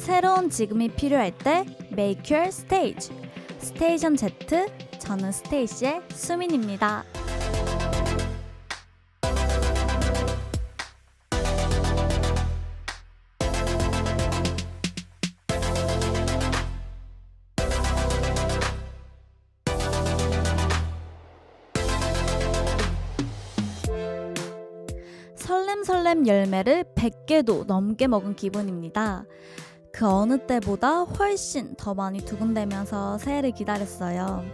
새로운 지금이 필요할 때 Make Your Stage. 스테이션 Z, 저는 스테이시의 수민입니다. 설렘설렘 열매를 100개도 넘게 먹은 기분입니다. 그 어느 때보다 훨씬 더 많이 두근대면서 새해를 기다렸어요.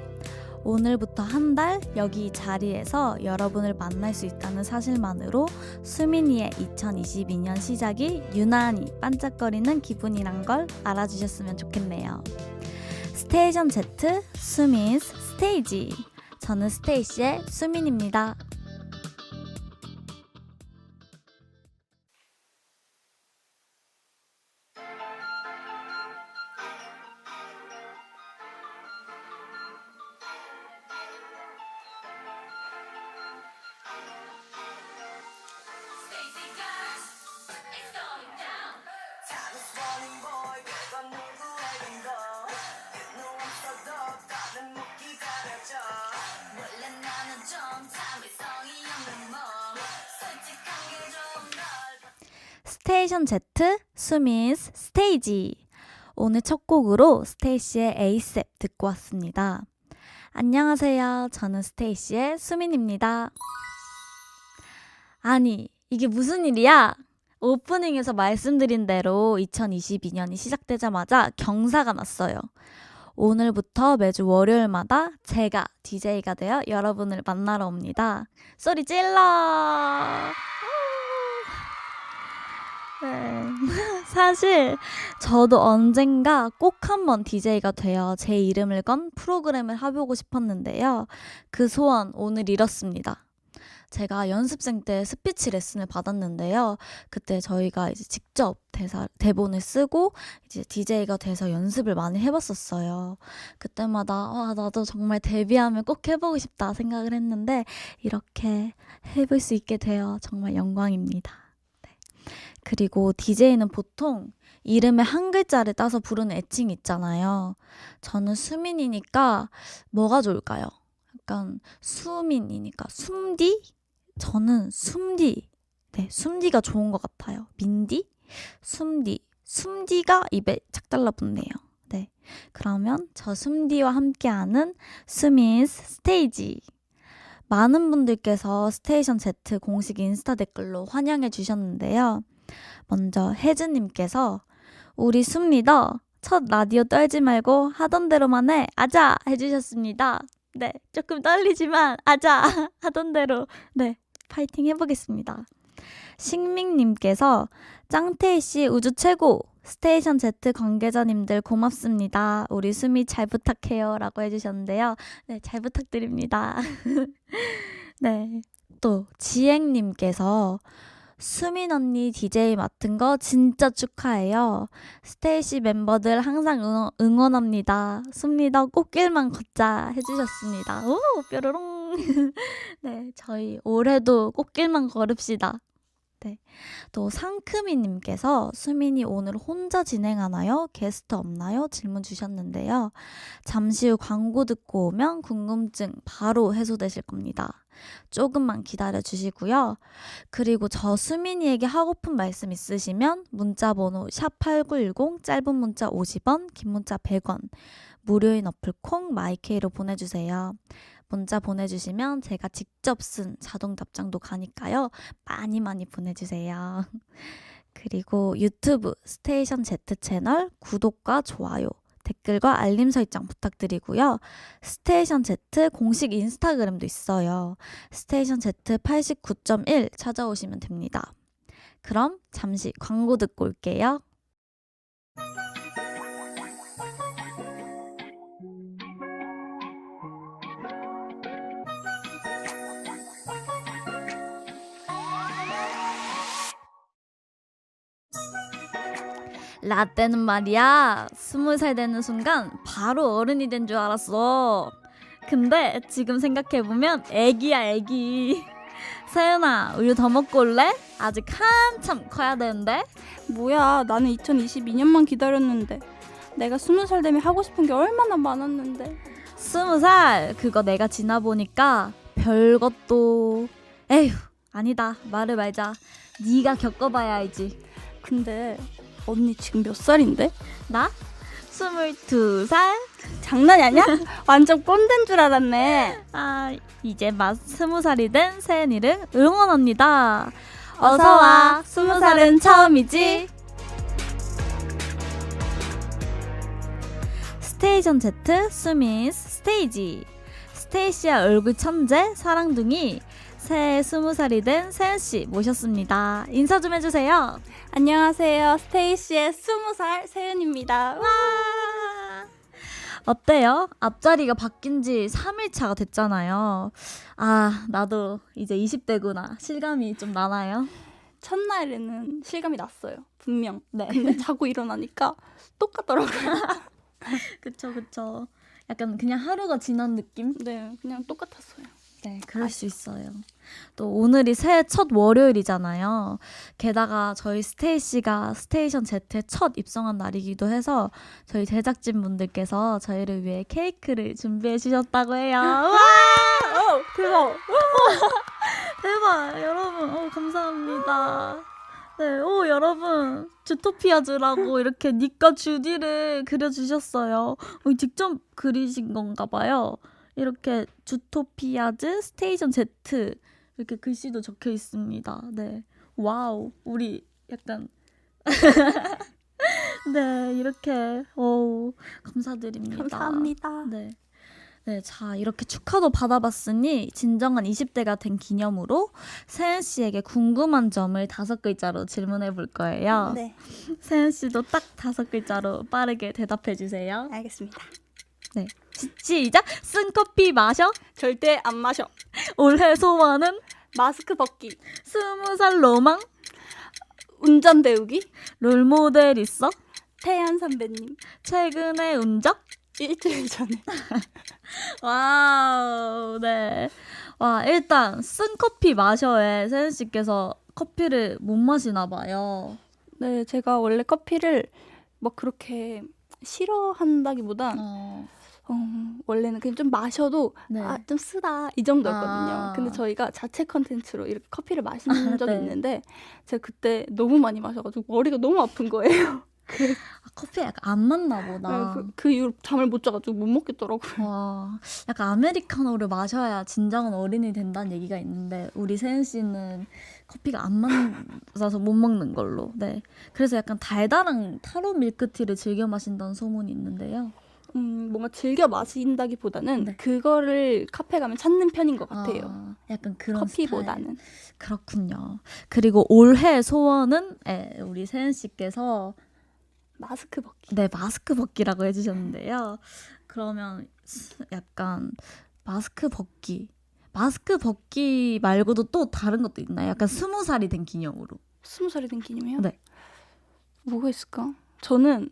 오늘부터 한 달 여기 이 자리에서 여러분을 만날 수 있다는 사실만으로 수민이의 2022년 시작이 유난히 반짝거리는 기분이란 걸 알아주셨으면 좋겠네요. 스테이션 Z, 수민's 스테이지. 저는 스테이시의 수민입니다. 스테이션 Z, 수민's 스테이지. 오늘 첫 곡으로 스테이시의 에이셉 듣고 왔습니다. 안녕하세요. 저는 스테이시의 수민입니다. 아니, 이게 무슨 일이야? 오프닝에서 말씀드린 대로 2022년이 시작되자마자 경사가 났어요. 오늘부터 매주 월요일마다 제가 DJ가 되어 여러분을 만나러 옵니다. 소리 질러! 네. 사실 저도 언젠가 꼭 한번 DJ가 되어 제 이름을 건 프로그램을 해보고 싶었는데요. 그 소원 오늘 이뤘습니다. 제가 연습생 때 스피치 레슨을 받았는데요. 그때 저희가 이제 직접 대본을 쓰고 이제 DJ가 돼서 연습을 많이 해봤었어요. 그때마다 나도 정말 데뷔하면 꼭 해보고 싶다 생각을 했는데 이렇게 해볼 수 있게 되어 정말 영광입니다. 그리고 DJ는 보통 이름에 한 글자를 따서 부르는 애칭이 있잖아요. 저는 수민이니까 뭐가 좋을까요? 약간 수민이니까 숨디? 저는 숨디. 네, 숨디가 좋은 것 같아요. 민디? 숨디. 숨디가 입에 착 달라붙네요. 네, 그러면 저 숨디와 함께하는 수민's 스테이지. 많은 분들께서 스테이션 Z 공식 인스타 댓글로 환영해 주셨는데요. 먼저 혜즈님께서 우리 숨리더 첫 라디오 떨지 말고 하던 대로만 해 아자 해주셨습니다. 네, 조금 떨리지만 아자 하던 대로 네 파이팅 해보겠습니다. 식민님께서 짱테이씨 우주 최고 스테이션 Z 관계자님들 고맙습니다. 우리 수미 잘 부탁해요 라고 해주셨는데요. 네, 잘 부탁드립니다. 네, 또 지행님께서 수민 언니 DJ 맡은 거 진짜 축하해요. 스테이시 멤버들 항상 응원합니다. 숨리더 꽃길만 걷자 해주셨습니다. 오, 뾰로롱. 네, 저희 올해도 꽃길만 걸읍시다. 네, 또 상크미님께서 수민이 오늘 혼자 진행하나요? 게스트 없나요? 질문 주셨는데요. 잠시 후 광고 듣고 오면 궁금증 바로 해소되실 겁니다. 조금만 기다려주시고요. 그리고 저 수민이에게 하고픈 말씀 있으시면 문자번호 샵8910 짧은 문자 50원, 긴 문자 100원, 무료인 어플 콩 마이케이로 보내주세요. 문자 보내주시면 제가 직접 쓴 자동 답장도 가니까요. 많이 많이 보내주세요. 그리고 유튜브 스테이션 Z 채널 구독과 좋아요, 댓글과 알림 설정 부탁드리고요. 스테이션 Z 공식 인스타그램도 있어요. 스테이션 Z 89.1 찾아오시면 됩니다. 그럼 잠시 광고 듣고 올게요. 라떼는 말이야 20살 되는 순간 바로 어른이 된 줄 알았어. 근데 지금 생각해보면 애기야 애기. 서연아 우유 더 먹고 올래? 아직 한참 커야 되는데. 뭐야, 나는 2022년만 기다렸는데. 내가 20살 되면 하고 싶은 게 얼마나 많았는데. 20살 그거 내가 지나보니까 별것도 에휴 아니다 말을 말자. 네가 겪어봐야 알지. 근데 언니 지금 몇 살인데? 나 22살? 장난이 아니야? 완전 꼰대인 줄 알았네. 아 이제 막 20살이 된 세은이를 응원합니다. 어서와, 20살은 처음이지. 스테이션 Z 수미스 스테이지. 스테이시아 얼굴 천재 사랑둥이 새해 20살이 된 세은씨 모셨습니다. 인사 좀 해주세요. 안녕하세요. 스테이시의 20살 세은입니다. 와 어때요? 앞자리가 바뀐 지 3일차가 됐잖아요. 아 나도 이제 20대구나 실감이 좀 나나요? 첫날에는 실감이 났어요. 분명. 네. 근데 자고 일어나니까 똑같더라고요. 그쵸. 약간 그냥 하루가 지난 느낌? 네, 그냥 똑같았어요. 네, 그럴 수 있어요. 또 오늘이 새해 첫 월요일이잖아요. 게다가 저희 스테이씨가 스테이션 Z에 첫 입성한 날이기도 해서 저희 제작진분들께서 저희를 위해 케이크를 준비해 주셨다고 해요. 와! 대박. 대박! 여러분, 감사합니다. 네, 여러분, 주토피아즈라고 이렇게 닉과 주디를 그려주셨어요. 직접 그리신 건가 봐요. 이렇게 주토피아즈 스테이션 Z 이렇게 글씨도 적혀 있습니다. 네, 와우, 우리 약간 네 이렇게 감사드립니다. 감사합니다. 네, 자 이렇게 축하도 받아봤으니 진정한 20대가 된 기념으로 세은 씨에게 궁금한 점을 5글자로 질문해 볼 거예요. 네, 세은 씨도 딱 5글자로 빠르게 대답해 주세요. 알겠습니다. 네, 시작. 쓴 커피 마셔. 절대 안 마셔. 올해 소원은 마스크 벗기. 20살 로망. 운전 배우기. 롤모델 있어. 태연 선배님. 최근에 운 적. 일주일 전에. 와우, 네. 와, 일단 쓴 커피 마셔에 세은 씨께서 커피를 못 마시나 봐요. 네, 제가 원래 커피를 막 그렇게 싫어한다기보단 원래는 그냥 좀 마셔도 네. 좀 쓰다 이 정도였거든요. 아. 근데 저희가 자체 컨텐츠로 이렇게 커피를 마신 적이 네. 있는데 제가 그때 너무 많이 마셔가지고 머리가 너무 아픈 거예요. 커피에 약간 안 맞나 보다. 그 이후로 잠을 못 자가지고 못 먹겠더라고요. 와, 약간 아메리카노를 마셔야 진정한 어른이 된다는 얘기가 있는데 우리 세은 씨는 커피가 안 맞아서 못 먹는 걸로. 네. 그래서 약간 달달한 타로 밀크티를 즐겨 마신다는 소문이 있는데요. 뭔가 즐겨 마신다기보다는 네. 그거를 카페 가면 찾는 편인 것 같아요. 약간 그런 커피보다는. 스타일. 그렇군요. 그리고 올해 소원은 우리 세은 씨께서 마스크 벗기. 네, 마스크 벗기라고 해주셨는데요. 그러면 약간 마스크 벗기 말고도 또 다른 것도 있나요? 약간 20살이 된 기념으로. 20살이 된 기념이요? 네. 뭐가 있을까? 저는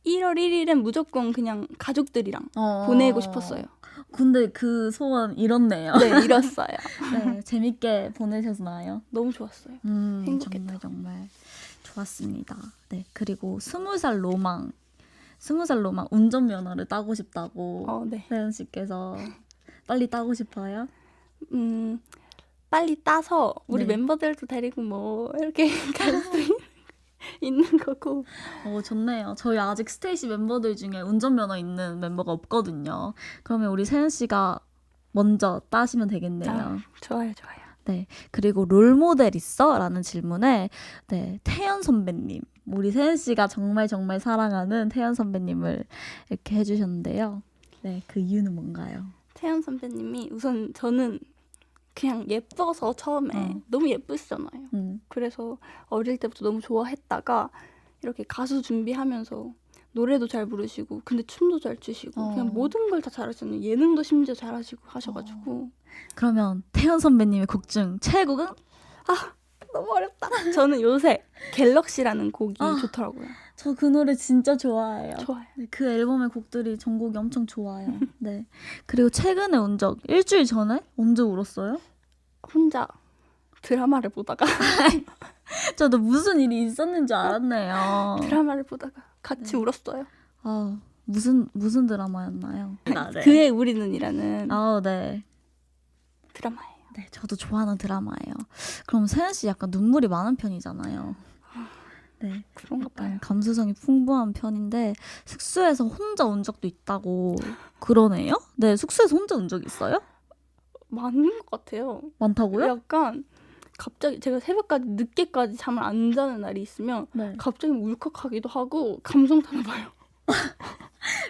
1월 1일엔 무조건 그냥 가족들이랑 보내고 싶었어요. 근데 그 소원 이뤘네요. 네, 이뤘어요. 네, 재밌게 보내셨나요? 너무 좋았어요. 행복했다. 정말 좋았습니다. 네, 그리고 20살 로망 운전면허를 따고 싶다고 네. 세은 씨께서 빨리 따고 싶어요? 빨리 따서 우리 네. 멤버들도 데리고 뭐 이렇게 갈 수 있는 거고. 좋네요. 저희 아직 스테이시 멤버들 중에 운전면허 있는 멤버가 없거든요. 그러면 우리 세은 씨가 먼저 따시면 되겠네요. 좋아요. 네, 그리고 롤모델 있어? 라는 질문에 태연 선배님, 우리 세은 씨가 정말 사랑하는 태연 선배님을 이렇게 해주셨는데요. 네, 그 이유는 뭔가요? 태연 선배님이 우선 저는 그냥 예뻐서 처음에 너무 예쁘시잖아요. 그래서 어릴 때부터 너무 좋아했다가 이렇게 가수 준비하면서 노래도 잘 부르시고 근데 춤도 잘 추시고 그냥 모든 걸 다 잘하시는 예능도 심지어 잘하시고 하셔가지고 그러면 태연 선배님의 곡 중 최애곡은? 너무 어렵다. 저는 요새 갤럭시라는 곡이 좋더라고요. 저 그 노래 진짜 좋아해요. 좋아요. 네, 그 앨범의 곡들이 전곡이 엄청 좋아요. 네. 그리고 최근에 운 적 일주일 전에? 언제 울었어요? 혼자 드라마를 보다가 저도 무슨 일이 있었는 줄 알았네요. 드라마를 보다가 같이 울었어요. 무슨 드라마였나요? 그의 우리 눈이라는 네. 드라마예요. 네, 저도 좋아하는 드라마예요. 그럼 세연 씨 약간 눈물이 많은 편이잖아요. 네, 그런가 봐요. 감수성이 풍부한 편인데 숙소에서 혼자 운 적도 있다고 그러네요? 네, 숙소에서 혼자 운 적 있어요? 많은 것 같아요. 많다고요? 약간 갑자기 제가 새벽까지 늦게까지 잠을 안 자는 날이 있으면 갑자기 울컥하기도 하고 감성 타나 봐요.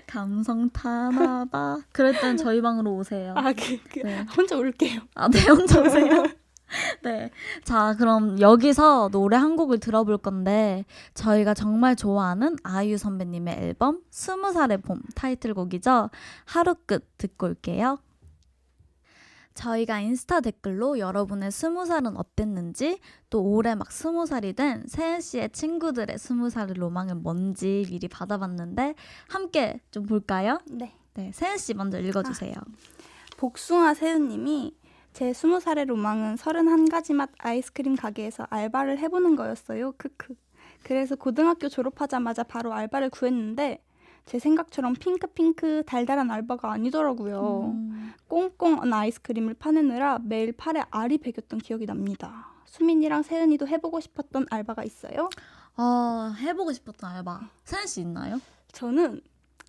감성 타나 봐. 그럴 땐 저희 방으로 오세요. 네. 혼자 울게요. 네, 혼자 오세요. 네. 자, 그럼 여기서 노래 한 곡을 들어볼 건데 저희가 정말 좋아하는 아이유 선배님의 앨범 20살의 봄 타이틀곡이죠. 하루 끝 듣고 올게요. 저희가 인스타 댓글로 여러분의 20살은 어땠는지 또 올해 막 20살이 된 세연 씨의 친구들의 20살의 로망은 뭔지 미리 받아봤는데 함께 좀 볼까요? 네. 세연 씨 먼저 읽어주세요. 복숭아 세연님이 제 20살의 로망은 31가지 맛 아이스크림 가게에서 알바를 해보는 거였어요. 크크. 그래서 고등학교 졸업하자마자 바로 알바를 구했는데 제 생각처럼 핑크핑크 달달한 알바가 아니더라고요. 꽁꽁 아이스크림을 파내느라 매일 팔에 알이 배겼던 기억이 납니다. 수민이랑 세연이도 해보고 싶었던 알바가 있어요? 해보고 싶었던 알바. 세연 씨 있나요? 저는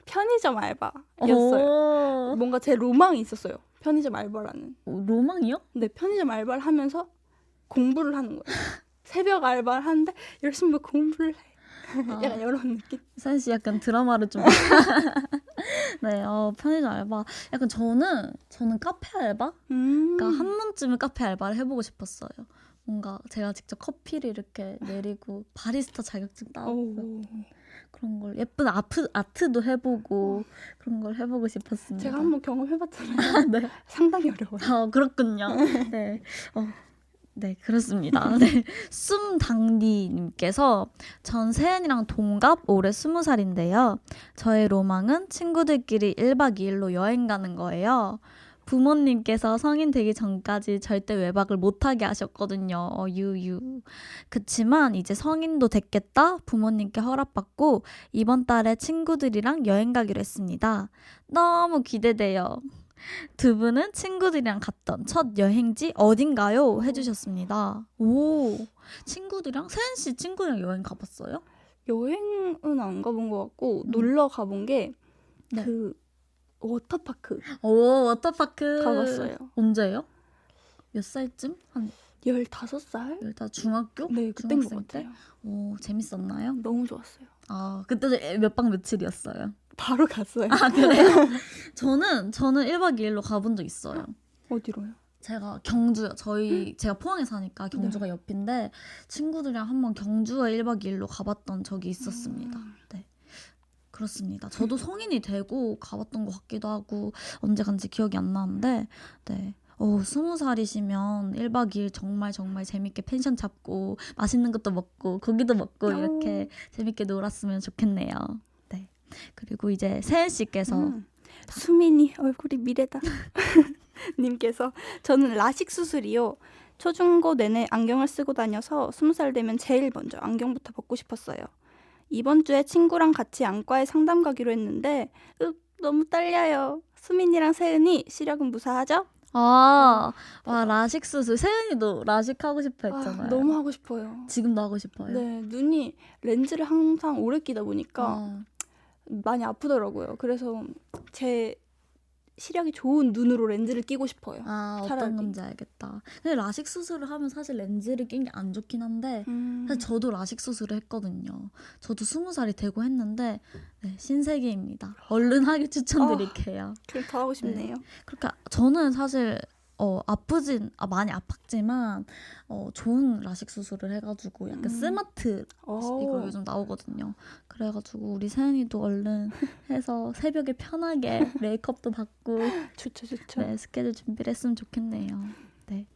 편의점 알바였어요. 뭔가 제 로망이 있었어요. 편의점 알바라는. 로망이요? 네, 편의점 알바를 하면서 공부를 하는 거예요. 새벽 알바를 하는데 열심히 공부를 해. 약간 이런 느낌. 세연 씨 약간 드라마를 좀 네, 편의점 알바. 약간 저는 카페 알바? 그러니까 한 번쯤은 카페 알바를 해보고 싶었어요. 뭔가 제가 직접 커피를 이렇게 내리고 바리스타 자격증 따고 그런 걸 예쁜 아트도 해보고 그런 걸 해보고 싶었습니다. 제가 한번 경험해봤잖아요. 네. 상당히 어려워요. 그렇군요. 네. 네, 그렇습니다. 네. 쏨당디님께서 전 세연이랑 동갑 올해 20살인데요. 저의 로망은 친구들끼리 1박 2일로 여행 가는 거예요. 부모님께서 성인 되기 전까지 절대 외박을 못하게 하셨거든요. 유유. 그치만 이제 성인도 됐겠다 부모님께 허락받고 이번 달에 친구들이랑 여행 가기로 했습니다. 너무 기대돼요. 두 분은 친구들이랑 갔던 첫 여행지 어딘가요? 해주셨습니다. 오, 친구들이랑? 세연 씨 친구들이랑 여행 가봤어요? 여행은 안 가본 것 같고 놀러 가본 게 그 워터파크. 워터파크 가봤어요. 언제요? 몇 살쯤? 한 15살? 중학교? 네, 그때인 것 중학생 때? 같아요. 재밌었나요? 너무 좋았어요. 그때 몇 박 며칠이었어요? 바로 갔어요. 그래요? 저는 1박 2일로 가본 적 있어요. 어디로요? 제가 경주요. 제가 포항에 사니까 경주가 옆인데 친구들이랑 한번 경주에 1박 2일로 가봤던 적이 있었습니다. 네. 그렇습니다. 저도 성인이 되고 가봤던 것 같기도 하고 언제 간지 기억이 안 나는데 네. 20살이시면 1박 2일 정말 재밌게 펜션 잡고 맛있는 것도 먹고 고기도 먹고 이렇게 재밌게 놀았으면 좋겠네요. 네. 그리고 이제 세연 씨께서 수민이 얼굴이 미래다. 님께서 저는 라식 수술이요. 초중고 내내 안경을 쓰고 다녀서 20살 되면 제일 먼저 안경부터 벗고 싶었어요. 이번 주에 친구랑 같이 안과에 상담 가기로 했는데 너무 떨려요. 수민이랑 세은이 시력은 무사하죠? 와, 라식 수술. 세은이도 라식 하고 싶어 했잖아요. 너무 하고 싶어요. 지금도 하고 싶어요. 네, 눈이 렌즈를 항상 오래 끼다 보니까 많이 아프더라고요. 그래서 제 시력이 좋은 눈으로 렌즈를 끼고 싶어요. 어떤 건지 알겠다. 근데 라식 수술을 하면 사실 렌즈를 낀 게 안 좋긴 한데 사실 저도 라식 수술을 했거든요. 저도 20살이 되고 했는데 네, 신세계입니다. 얼른 하길 추천드릴게요. 그럼 더 하고 싶네요. 네. 그러니까 저는 사실 많이 아팠지만 좋은 라식 수술을 해가지고 약간 스마트 이거 요즘 나오거든요. 그래가지고 우리 세연이도 얼른 해서 새벽에 편하게 메이크업도 받고 좋죠. 네, 스케줄 준비를 했으면 좋겠네요. 네.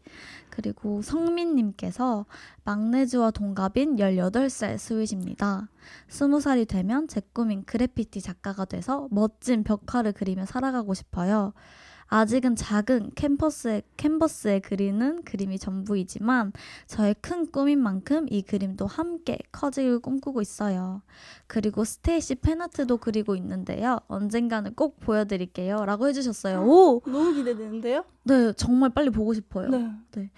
그리고 성민님께서 막내즈와 동갑인 18살 스윗입니다. 20살이 되면 제 꿈인 그래피티 작가가 돼서 멋진 벽화를 그리며 살아가고 싶어요. 아직은 작은 캔버스에 그리는 그림이 전부이지만 저의 큰 꿈인 만큼 이 그림도 함께 커지길 꿈꾸고 있어요. 그리고 스테이시 팬아트도 그리고 있는데요. 언젠가는 꼭 보여드릴게요. 라고 해주셨어요. 오! 너무 기대되는데요? 네, 정말 빨리 보고 싶어요. 네.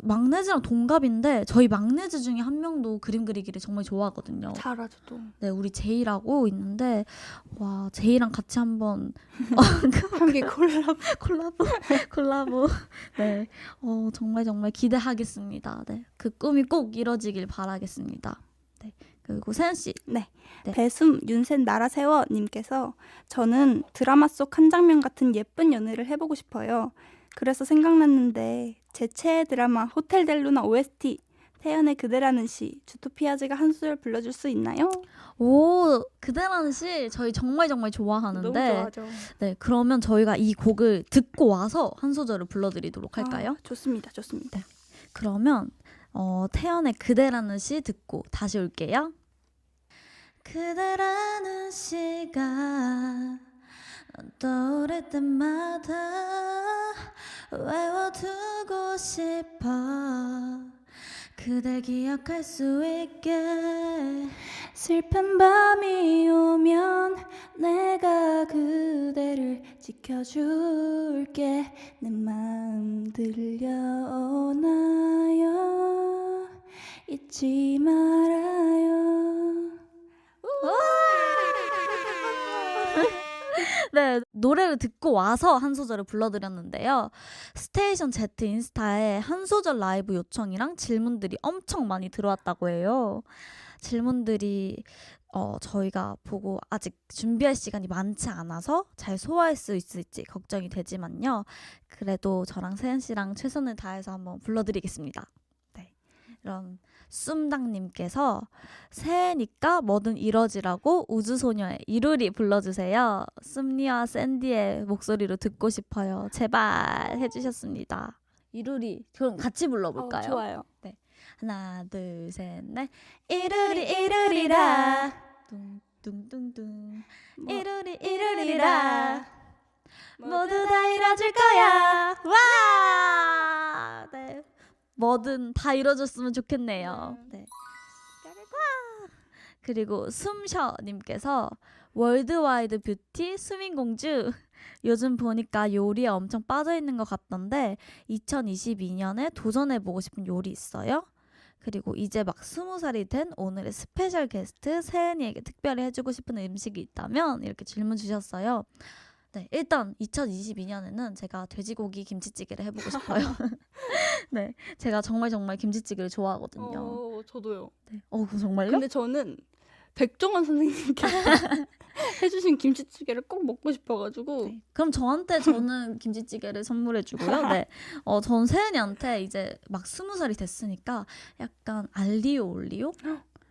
막내즈랑 동갑인데 저희 막내즈 중에 한 명도 그림 그리기를 정말 좋아하거든요. 잘하죠 또. 네, 우리 제이라고 있는데 와, 제이랑 같이 한번 함께 콜라보. 네, 정말 정말 기대하겠습니다. 네, 그 꿈이 꼭 이뤄지길 바라겠습니다. 네, 그리고 세연 씨. 네. 네. 배숨 윤센 나라세워 님께서 저는 드라마 속 한 장면 같은 예쁜 연애를 해보고 싶어요. 그래서 생각났는데 제 최애 드라마 호텔 델 루나 OST 태연의 그대라는 시 주토피아즈가 한 소절 불러줄 수 있나요? 오, 그대라는 시 저희 정말 정말 좋아하는데 너무 좋아하죠. 네, 그러면 저희가 이 곡을 듣고 와서 한 소절을 불러드리도록 할까요? 좋습니다. 네. 그러면 태연의 그대라는 시 듣고 다시 올게요. 그대라는 시가 떠오를 때마다 외워두고 싶어 그댈 기억할 수 있게 슬픈 밤이 오면 내가 그대를 지켜줄게 내 마음 들려오나요 잊지 말아요. 네, 노래를 듣고 와서 한 소절을 불러드렸는데요. 스테이션 Z 인스타에 한 소절 라이브 요청이랑 질문들이 엄청 많이 들어왔다고 해요. 질문들이 저희가 보고 아직 준비할 시간이 많지 않아서 잘 소화할 수 있을지 걱정이 되지만요. 그래도 저랑 세연 씨랑 최선을 다해서 한번 불러드리겠습니다. 네, 그럼 쏨당님께서 새해니까 뭐든 이뤄지라고 우주소녀의 이루리 불러주세요. 쏨니와 샌디의 목소리로 듣고 싶어요. 제발 해주셨습니다. 이루리 그럼 같이 불러볼까요? 좋아요. 네, 하나 둘 셋 넷 이루리라 둥둥둥둥 이루리라 모두 다 이뤄질 거야. 와! 네. 뭐든 다 이뤄졌으면 좋겠네요. 네. 그리고 숨셔님께서 월드와이드 뷰티 수민공주 요즘 보니까 요리에 엄청 빠져있는 것 같던데 2022년에 도전해보고 싶은 요리 있어요? 그리고 이제 막 20살이 된 오늘의 스페셜 게스트 세은이에게 특별히 해주고 싶은 음식이 있다면 이렇게 질문 주셨어요. 네, 일단 2022년에는 제가 돼지고기 김치찌개를 해보고 싶어요. 네, 제가 정말 정말 김치찌개를 좋아하거든요. 저도요. 네. 정말요? 근데 저는 백종원 선생님께서 해주신 김치찌개를 꼭 먹고 싶어가지고. 네. 그럼 저는 김치찌개를 선물해주고요. 네, 전 세은이한테 이제 막 20살이 됐으니까 약간 알리오 올리오?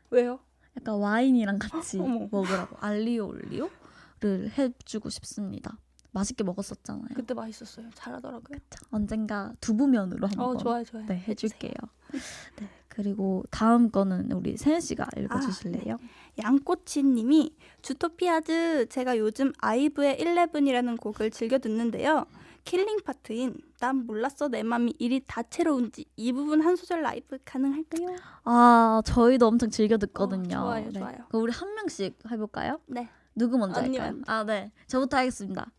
왜요? 약간 와인이랑 같이 어머. 먹으라고 알리오 올리오를 해주고 싶습니다. 맛있게 먹었었잖아요. 그때 맛있었어요. 잘하더라고요. 그쵸? 언젠가 두부면으로 한번 좋아요. 네, 해줄게요. 네, 그리고 다음 거는 우리 세은 씨가 읽어주실래요? 네. 양꼬치님이 주토피아즈 제가 요즘 아이브의 11이라는 곡을 즐겨 듣는데요. 킬링 파트인 난 몰랐어 내 맘이 이리 다채로운지 이 부분 한 소절 라이브 가능할까요? 저희도 엄청 즐겨 듣거든요. 좋아요. 그럼 우리 한 명씩 해볼까요? 네. 누구 먼저 언니 할까요? 네, 저부터 하겠습니다.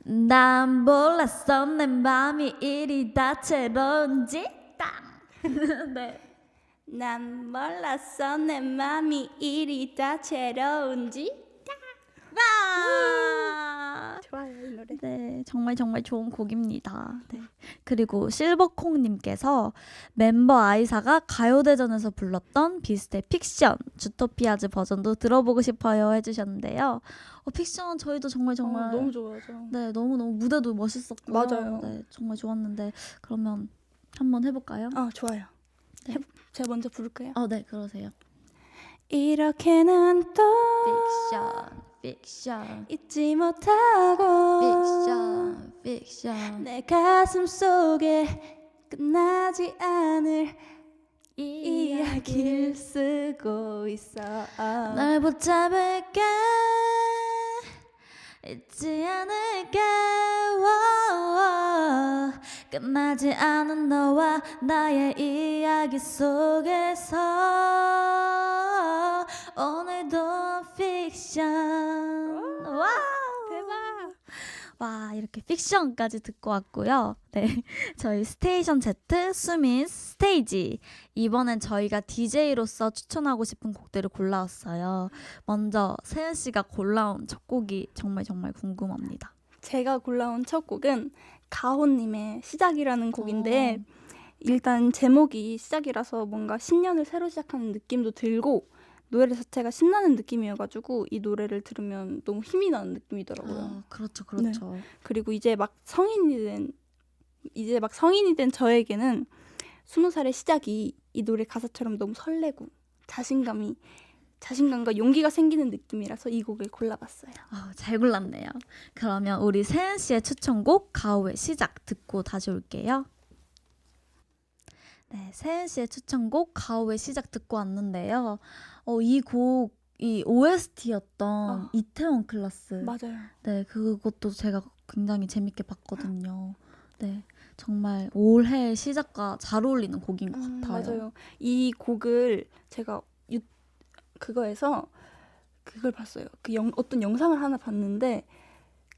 난 몰랐어 내 맘이 이리 다채로운지 땅. 네. 난 몰랐어 내 맘이 이리 다채로운지. 와! 좋아요 이 노래. 네, 정말 정말 좋은 곡입니다. 네. 그리고 실버콩님께서 멤버 아이사가 가요대전에서 불렀던 비스트의 픽션 주토피아즈 버전도 들어보고 싶어요 해주셨는데요. 픽션 저희도 정말 너무 좋아하죠. 네, 너무 무대도 멋있었고 맞아요. 네, 정말 좋았는데 그러면 한번 해볼까요? 좋아요. 네. 제가 먼저 부를까요? 네, 그러세요. 이렇게는 또 픽션 잊지 못하고 픽션 내 가슴 속에 끝나지 않을 이야기를 쓰고 있어. 날 붙잡을게 잊지 않을게. 끝나지 않은 너와 나의 이야기 속에서 오늘도 픽션. 와 대박. 와, 이렇게 픽션까지 듣고 왔고요. 네, 저희 스테이션 Z 수민 스테이지. 이번엔 저희가 DJ로서 추천하고 싶은 곡들을 골라왔어요. 먼저 세은 씨가 골라온 첫 곡이 정말 궁금합니다. 제가 골라온 첫 곡은 가호님의 시작이라는 곡인데 일단 제목이 시작이라서 뭔가 신년을 새로 시작하는 느낌도 들고 노래 자체가 신나는 느낌이어가지고 이 노래를 들으면 너무 힘이 나는 느낌이더라고요. 그렇죠. 네. 그리고 이제 막 성인이 된 저에게는 20살의 시작이 이 노래 가사처럼 너무 설레고 자신감과 용기가 생기는 느낌이라서 이 곡을 골라봤어요. 잘 골랐네요. 그러면 우리 세은 씨의 추천곡 가오의 시작 듣고 다시 올게요. 네, 세은 씨의 추천곡 가오의 시작 듣고 왔는데요. 이 곡이 OST였던 이태원 클라스. 맞아요. 네, 그것도 제가 굉장히 재밌게 봤거든요. 네, 정말 올해 시작과 잘 어울리는 곡인 것 같아요. 맞아요. 이 곡을 제가 그거에서 그걸 봤어요. 어떤 영상을 하나 봤는데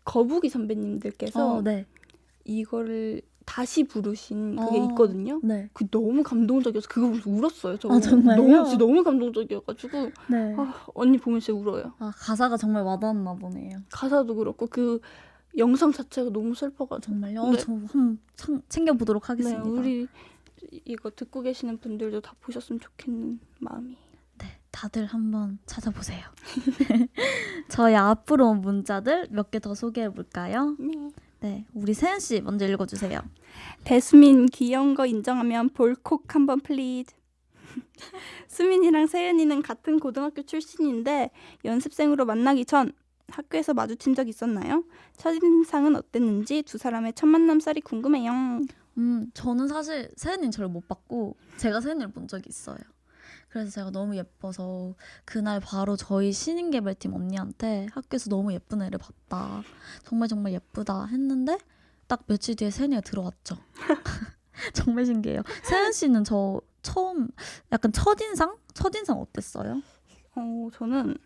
거북이 선배님들께서 네. 이거를 다시 부르신 그게 있거든요. 네. 그 너무 감동적이어서 그거 보면서 울었어요. 저 정말요? 너무 감동적이어가지고 네. 언니 보면서 울어요. 가사가 정말 와닿았나 보네요. 가사도 그렇고 그 영상 자체가 너무 슬퍼가지고. 정말요? 네. 저 한번 챙겨보도록 하겠습니다. 네, 우리 이거 듣고 계시는 분들도 다 보셨으면 좋겠는 마음이. 네, 다들 한번 찾아보세요. 저희 앞으로 온 문자들 몇 개 더 소개해볼까요? 네, 우리 세은 씨 먼저 읽어주세요. 배수민 귀여운 거 인정하면 볼콕 한번 플리즈. 수민이랑 세은이는 같은 고등학교 출신인데 연습생으로 만나기 전 학교에서 마주친 적 있었나요? 첫인상은 어땠는지 두 사람의 첫 만남 썰이 궁금해요. 저는 사실 세은이는 저를 못 봤고 제가 세은이를 본 적이 있어요. 그래서 제가 너무 예뻐서 그날 바로 저희 신인개발팀 언니한테 학교에서 너무 예쁜 애를 봤다. 정말 예쁘다 했는데 딱 며칠 뒤에 세은이가 들어왔죠. 정말 신기해요. 세은 씨는 저 처음 약간 첫인상 어땠어요? 저는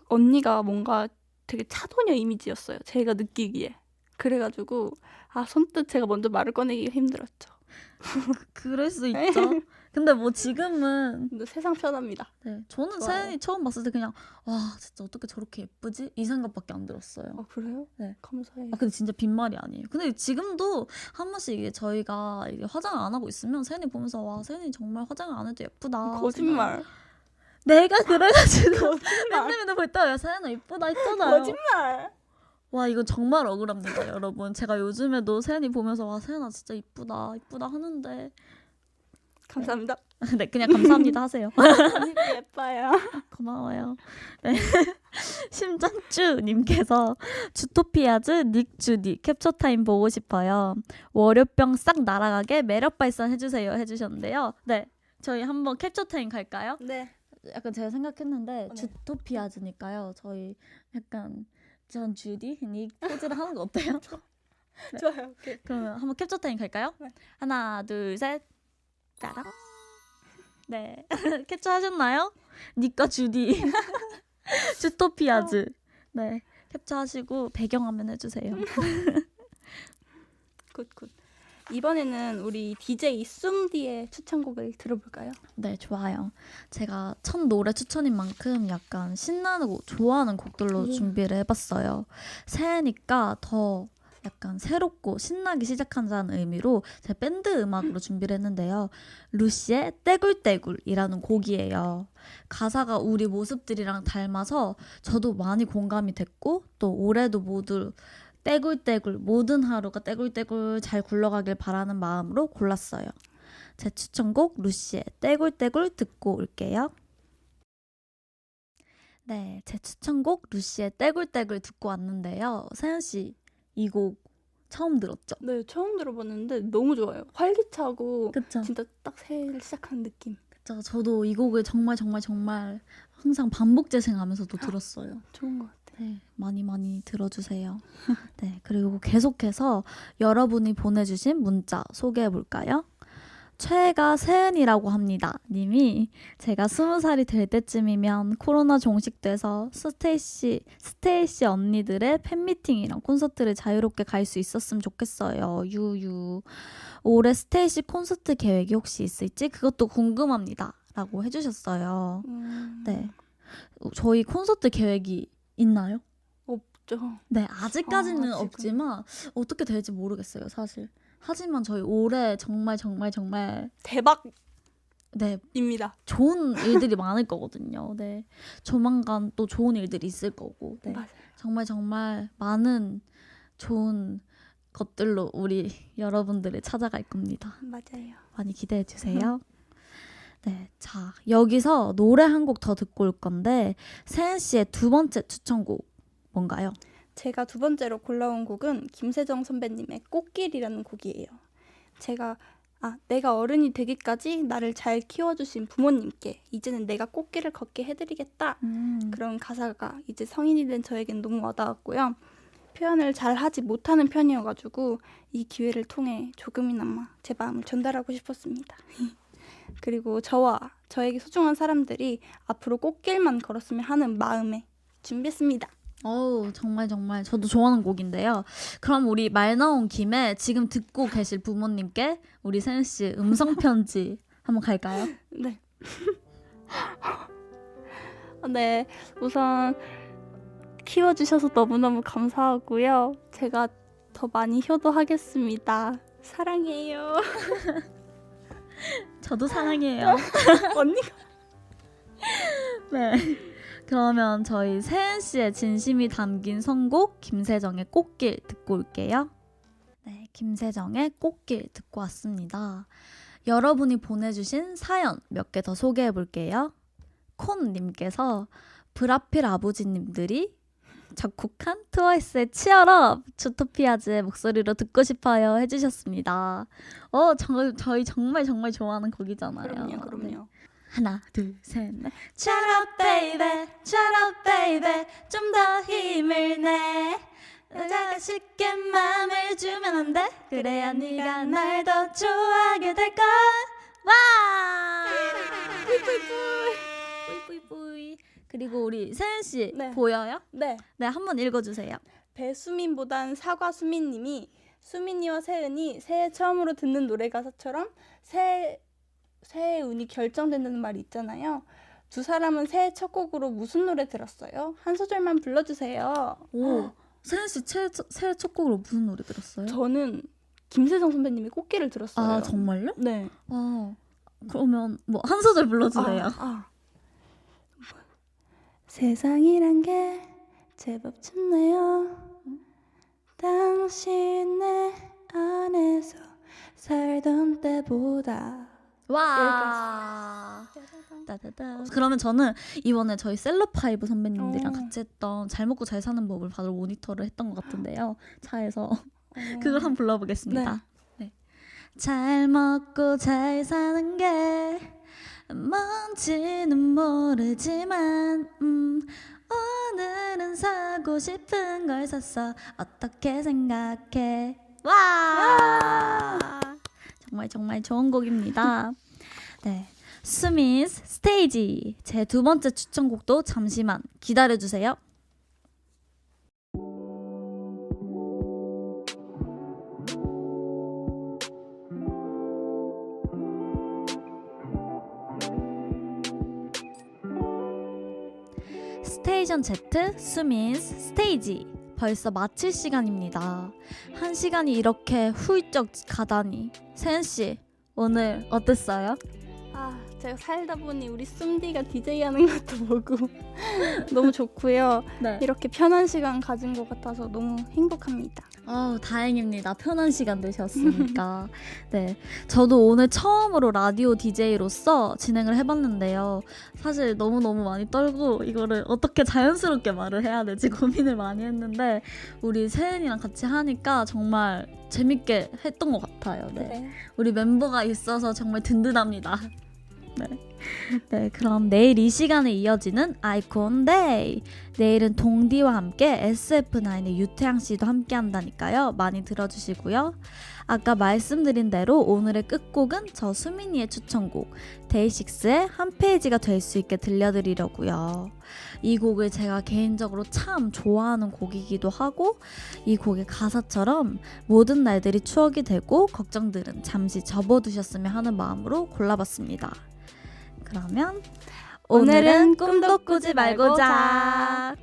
언니가 뭔가 되게 차도녀 이미지였어요. 제가 느끼기에. 그래가지고 선뜻 제가 먼저 말을 꺼내기가 힘들었죠. 그럴 수 있죠. 근데 뭐 지금은 근데 세상 편합니다. 네, 저는 좋아요. 세은이 처음 봤을 때 그냥 와 진짜 어떻게 저렇게 예쁘지? 이 생각밖에 안 들었어요. 그래요? 네. 감사해요. 근데 진짜 빈말이 아니에요. 근데 지금도 한 번씩 이게 저희가 이게 화장을 안 하고 있으면 세은이 보면서 와 세은이 정말 화장을 안 해도 예쁘다. 거짓말. 내가 그래가지고 맨날 볼 때 야 세은아 예쁘다 했잖아요. 거짓말. 와 이거 정말 억울합니다 여러분. 제가 요즘에도 세은이 보면서 와 세은아 진짜 이쁘다 하는데 감사합니다. 네 그냥 감사합니다 하세요. 언니도 예뻐요. 고마워요. 네. 심장쭈님께서 주토피아즈 닉주디 캡처타임 보고 싶어요. 월요병 싹 날아가게 매력 발산해주세요 해주셨는데요. 네 저희 한번 캡처타임 갈까요? 네. 약간 제가 생각했는데 네. 주토피아즈니까요. 저희 약간 전 주디 닉 포즈를 하는 거 어때요? 네. 좋아요. 오케이. 그러면 한번 캡처타임 갈까요? 네. 하나 둘 셋 따라. 네 캡처하셨나요? 닉과 주디 주토피아즈. 네 캡처하시고 배경화면 해주세요. 굿. 이번에는 우리 DJ 쏨디의 추천곡을 들어볼까요? 네 좋아요. 제가 첫 노래 추천인 만큼 약간 신나고 좋아하는 곡들로 준비를 해봤어요. 새해니까 더 약간 새롭고 신나게 시작한다는 의미로 제 밴드 음악으로 준비를 했는데요. 루시의 떼굴떼굴이라는 곡이에요. 가사가 우리 모습들이랑 닮아서 저도 많이 공감이 됐고 또 올해도 모두 떼굴떼굴 모든 하루가 떼굴떼굴 잘 굴러가길 바라는 마음으로 골랐어요. 제 추천곡 루시의 떼굴떼굴 듣고 올게요. 네, 제 추천곡 루시의 떼굴떼굴 듣고 왔는데요. 세연 씨, 이 곡 처음 들었죠? 네, 처음 들어봤는데 너무 좋아요. 활기차고 그쵸? 진짜 딱 새해를 시작하는 느낌. 그쵸? 저도 이 곡을 정말 항상 반복 재생하면서도 들었어요. 좋은 것 같아요. 네, 많이 많이 들어주세요. 네, 그리고 계속해서 여러분이 보내주신 문자 소개해볼까요? 최애가 세은이라고 합니다. 님이 제가 20살이 될 때쯤이면 코로나 종식돼서 스테이시 언니들의 팬미팅이랑 콘서트를 자유롭게 갈 수 있었으면 좋겠어요. 유유. 올해 스테이시 콘서트 계획이 혹시 있을지 그것도 궁금합니다. 라고 해주셨어요. 네, 저희 콘서트 계획이 있나요? 없죠. 네, 아직까지는 아직은. 없지만 어떻게 될지 모르겠어요, 사실. 하지만 저희 올해 정말 대박입니다. 네, 좋은 일들이 많을 거거든요. 네, 조만간 또 좋은 일들이 있을 거고. 네, 맞아요. 정말 많은 좋은 것들로 우리 여러분들을 찾아갈 겁니다. 맞아요. 많이 기대해 주세요. 네, 자, 여기서 노래 한 곡 더 듣고 올 건데 세은 씨의 두 번째 추천곡 뭔가요? 제가 두 번째로 골라온 곡은 김세정 선배님의 꽃길이라는 곡이에요. 내가 어른이 되기까지 나를 잘 키워주신 부모님께 이제는 내가 꽃길을 걷게 해드리겠다. 그런 가사가 이제 성인이 된 저에겐 너무 와닿았고요. 표현을 잘 하지 못하는 편이어가지고 이 기회를 통해 조금이나마 제 마음을 전달하고 싶었습니다. 그리고 저와 저에게 소중한 사람들이 앞으로 꽃길만 걸었으면 하는 마음에 준비했습니다. 어우, 정말 저도 좋아하는 곡인데요. 그럼 우리 말 나온 김에 지금 듣고 계실 부모님께 우리 세은 씨 음성 편지 한번 갈까요? 네. 네, 우선 키워주셔서 너무너무 감사하고요. 제가 더 많이 효도하겠습니다. 사랑해요. 저도 사랑해요. 언니가. 네. 그러면 저희 세은 씨의 진심이 담긴 선곡 김세정의 꽃길 듣고 올게요. 네, 김세정의 꽃길 듣고 왔습니다. 여러분이 보내주신 사연 몇 개 더 소개해 볼게요. 콘님께서 브라필 아버지님들이 작곡한 트와이스의 치얼업 주토피아즈의 목소리로 듣고 싶어요 해주셨습니다. 저희 정말 좋아하는 곡이잖아요. 그럼요. 네. 하나, 둘, 셋, 넷. Shut up, baby. Shut up, baby. 좀 더 힘을 내. 여자가 쉽게 마음을 주면 안 돼. 그래야 네가 날 더 좋아하게 될걸. 와! 뿌이. 그리고 우리 세은 씨 네. 보여요? 네. 네, 한번 읽어주세요. 배수민보단 사과수민님이 수민이와 세은이 새해 처음으로 듣는 노래 가사처럼 새해의 운이 결정된다는 말이 있잖아요. 두 사람은 새해 첫 곡으로 무슨 노래 들었어요? 한 소절만 불러주세요. 오, 세은 씨 새해 첫 곡으로 무슨 노래 들었어요? 저는 김세정 선배님의 꽃길을 들었어요. 아, 정말요? 네. 그러면 뭐 한 소절 불러주세요. 세상이란 게 제법 춥네요. 당신 내 안에서 살던 때보다. 와. 따다다. 그러면 저는 이번에 저희 셀럽파이브 선배님들이랑 같이 했던 잘 먹고 잘 사는 법을 바로 모니터를 했던 것 같은데요. 차에서 그걸 한번 불러보겠습니다. 네. 잘 먹고 잘 사는 게 뭔지는 모르지만 오늘은 사고 싶은 걸 샀어. 어떻게 생각해? 와! 정말 좋은 곡입니다. 네, 스미스 스테이지 제 두 번째 추천곡도 잠시만 기다려주세요. 스테이션 Z 스미스 스테이지 벌써 마칠 시간입니다. 한 시간이 이렇게 훌쩍 가다니. 세은씨 오늘 어땠어요? 제가 살다 보니 우리 쏨디가 DJ 하는 것도 보고 너무 좋고요. 네. 이렇게 편한 시간 가진 것 같아서 너무 행복합니다. 다행입니다. 편한 시간 되셨으니까. 네, 저도 오늘 처음으로 라디오 DJ로서 진행을 해봤는데요. 사실 너무너무 많이 떨고 이거를 어떻게 자연스럽게 말을 해야 될지 고민을 많이 했는데 우리 세은이랑 같이 하니까 정말 재밌게 했던 것 같아요. 네. 그래. 우리 멤버가 있어서 정말 든든합니다. 네. 네, 그럼 내일 이 시간에 이어지는 아이콘 데이. 내일은 동디와 함께 SF9의 유태양 씨도 함께 한다니까요. 많이 들어주시고요. 아까 말씀드린 대로 오늘의 끝곡은 저 수민이의 추천곡 데이식스의 한 페이지가 될 수 있게 들려드리려고요. 이 곡을 제가 개인적으로 참 좋아하는 곡이기도 하고 이 곡의 가사처럼 모든 날들이 추억이 되고 걱정들은 잠시 접어두셨으면 하는 마음으로 골라봤습니다. 그러면 오늘은 꿈도 꾸지 말고 자.